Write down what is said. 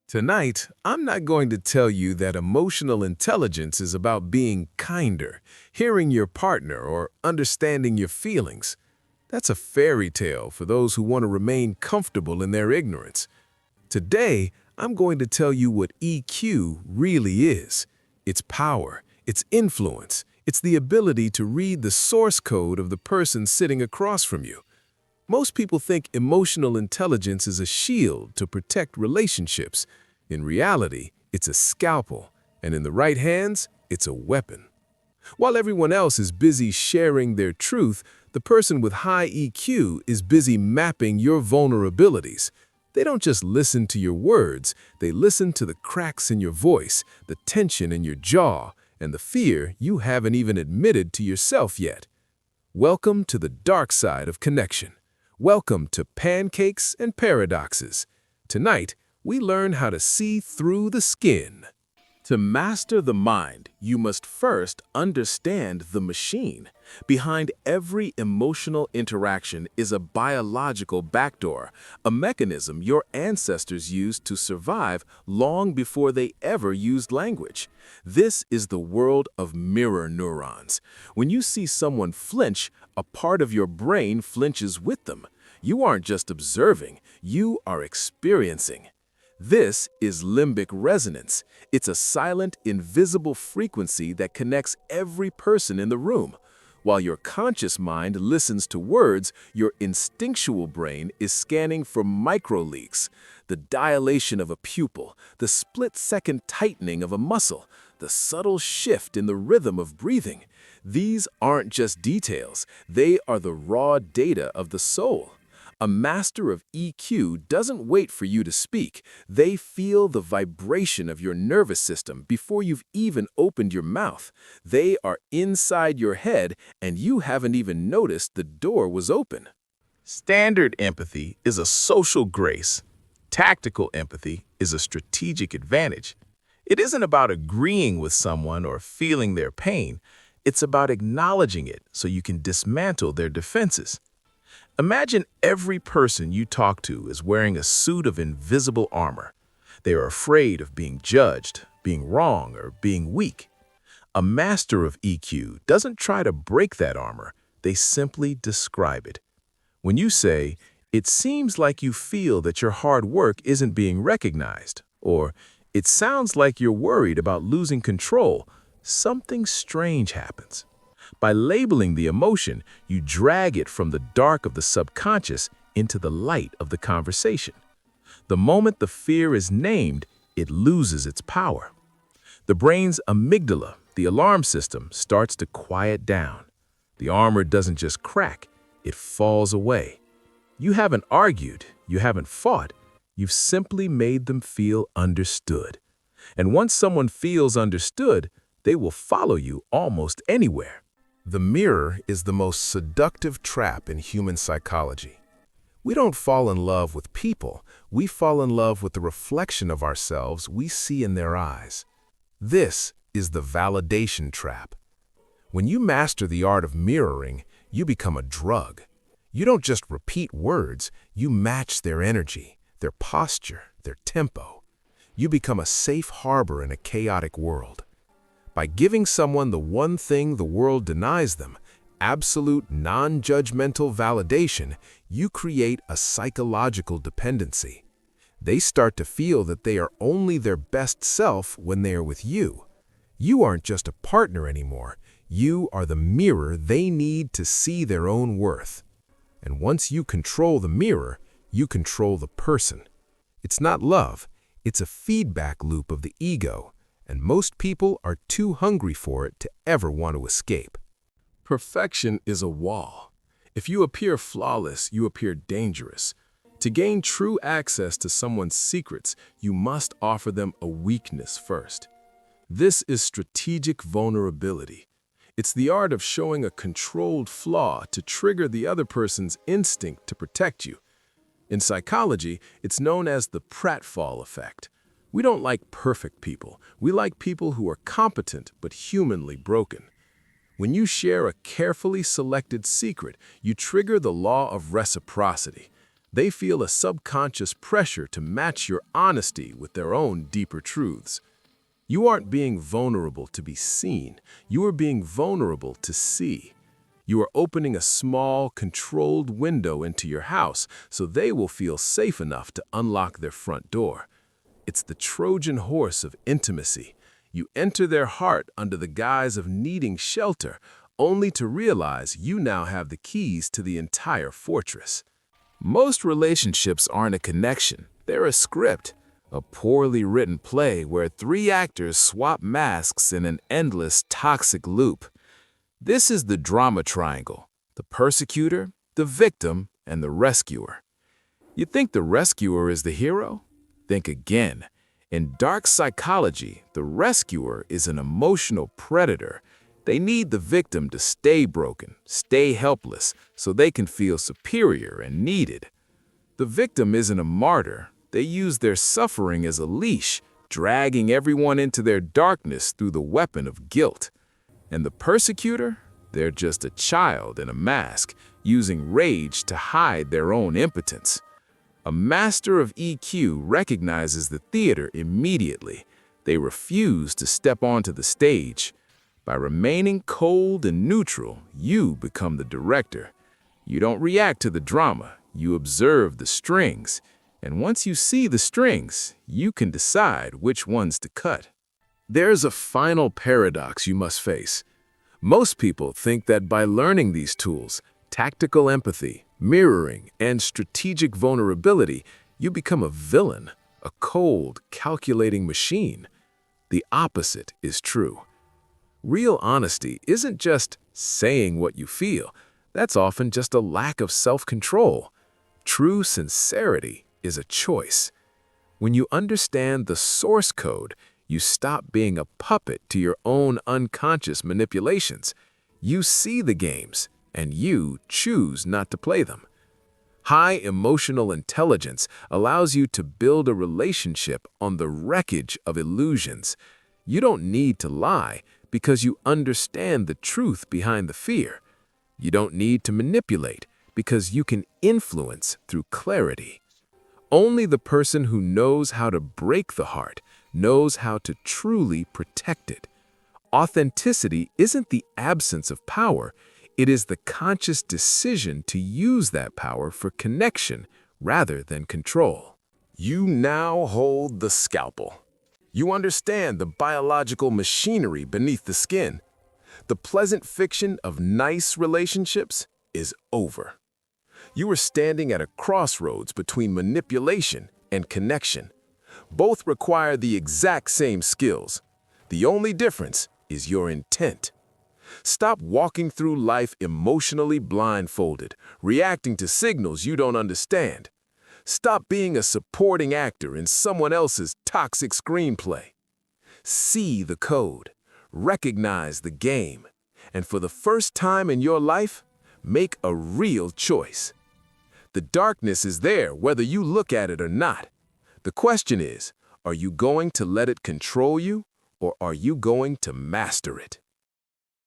Tonight, I'm not going to tell you that emotional intelligence is about being kinder, hearing your partner, or understanding your feelings. That's a fairy tale for those who want to remain comfortable in their ignorance. Today, I'm going to tell you what EQ really is. It's power, it's influence, it's the ability to read the source code of the person sitting across from you. Most people think emotional intelligence is a shield to protect relationships. In reality, it's a scalpel, and in the right hands, it's a weapon. While everyone else is busy sharing their truth, the person with high EQ is busy mapping your vulnerabilities. They don't just listen to your words, they listen to the cracks in your voice, the tension in your jaw, and the fear you haven't even admitted to yourself yet. Welcome to the dark side of connection. Welcome to Pancakes and Paradoxes. Tonight, we learn how to see through the skin. To master the mind, you must first understand the machine. Behind every emotional interaction is a biological backdoor, a mechanism your ancestors used to survive long before they ever used language. This is the world of mirror neurons. When you see someone flinch, a part of your brain flinches with them. You aren't just observing, you are experiencing. This is limbic resonance. It's a silent, invisible frequency that connects every person in the room. While your conscious mind listens to words, your instinctual brain is scanning for microleaks, the dilation of a pupil, the split-second tightening of a muscle, the subtle shift in the rhythm of breathing. These aren't just details, they are the raw data of the soul. A master of EQ doesn't wait for you to speak. They feel the vibration of your nervous system before you've even opened your mouth. They are inside your head, and you haven't even noticed the door was open. Standard empathy is a social grace. Tactical empathy is a strategic advantage. It isn't about agreeing with someone or feeling their pain. It's about acknowledging it so you can dismantle their defenses. Imagine every person you talk to is wearing a suit of invisible armor. They are afraid of being judged, being wrong, or being weak. A master of EQ doesn't try to break that armor, they simply describe it. When you say, "It seems like you feel that your hard work isn't being recognized," or "It sounds like you're worried about losing control," something strange happens. By labeling the emotion, you drag it from the dark of the subconscious into the light of the conversation. The moment the fear is named, it loses its power. The brain's amygdala, the alarm system, starts to quiet down. The armor doesn't just crack, it falls away. You haven't argued, you haven't fought, you've simply made them feel understood. And once someone feels understood, they will follow you almost anywhere. The mirror is the most seductive trap in human psychology. We don't fall in love with people, we fall in love with the reflection of ourselves we see in their eyes. This is the validation trap. When you master the art of mirroring, you become a drug. You don't just repeat words, you match their energy, their posture, their tempo. You become a safe harbor in a chaotic world. By giving someone the one thing the world denies them, absolute non-judgmental validation, you create a psychological dependency. They start to feel that they are only their best self when they are with you. You aren't just a partner anymore. You are the mirror they need to see their own worth. And once you control the mirror, you control the person. It's not love, it's a feedback loop of the ego. And most people are too hungry for it to ever want to escape. Perfection is a wall. If you appear flawless, you appear dangerous. To gain true access to someone's secrets, you must offer them a weakness first. This is strategic vulnerability. It's the art of showing a controlled flaw to trigger the other person's instinct to protect you. In psychology, it's known as the pratfall effect. We don't like perfect people. We like people who are competent but humanly broken. When you share a carefully selected secret, you trigger the law of reciprocity. They feel a subconscious pressure to match your honesty with their own deeper truths. You aren't being vulnerable to be seen. You are being vulnerable to see. You are opening a small, controlled window into your house so they will feel safe enough to unlock their front door. It's the Trojan horse of intimacy. You enter their heart under the guise of needing shelter, only to realize you now have the keys to the entire fortress. Most relationships aren't a connection. They're a script, a poorly written play where three actors swap masks in an endless, toxic loop. This is the drama triangle: the persecutor, the victim, and the rescuer. You think the rescuer is the hero? Think again. In dark psychology, the rescuer is an emotional predator. They need the victim to stay broken, stay helpless, so they can feel superior and needed. The victim isn't a martyr. They use their suffering as a leash, dragging everyone into their darkness through the weapon of guilt. And the persecutor? They're just a child in a mask, using rage to hide their own impotence. A master of EQ recognizes the theater immediately. They refuse to step onto the stage. By remaining cold and neutral, you become the director. You don't react to the drama, you observe the strings. And once you see the strings, you can decide which ones to cut. There's a final paradox you must face. Most people think that by learning these tools, tactical empathy, mirroring, and strategic vulnerability, you become a villain, a cold, calculating machine. The opposite is true. Real honesty isn't just saying what you feel. That's often just a lack of self-control. True sincerity is a choice. When you understand the source code, you stop being a puppet to your own unconscious manipulations. You see the games, and you choose not to play them. High emotional intelligence allows you to build a relationship on the wreckage of illusions. You don't need to lie because you understand the truth behind the fear. You don't need to manipulate because you can influence through clarity. Only the person who knows how to break the heart knows how to truly protect it. Authenticity isn't the absence of power. It is the conscious decision to use that power for connection rather than control. You now hold the scalpel. You understand the biological machinery beneath the skin. The pleasant fiction of nice relationships is over. You are standing at a crossroads between manipulation and connection. Both require the exact same skills. The only difference is your intent. Stop walking through life emotionally blindfolded, reacting to signals you don't understand. Stop being a supporting actor in someone else's toxic screenplay. See the code, recognize the game, and for the first time in your life, make a real choice. The darkness is there whether you look at it or not. The question is, are you going to let it control you, or are you going to master it?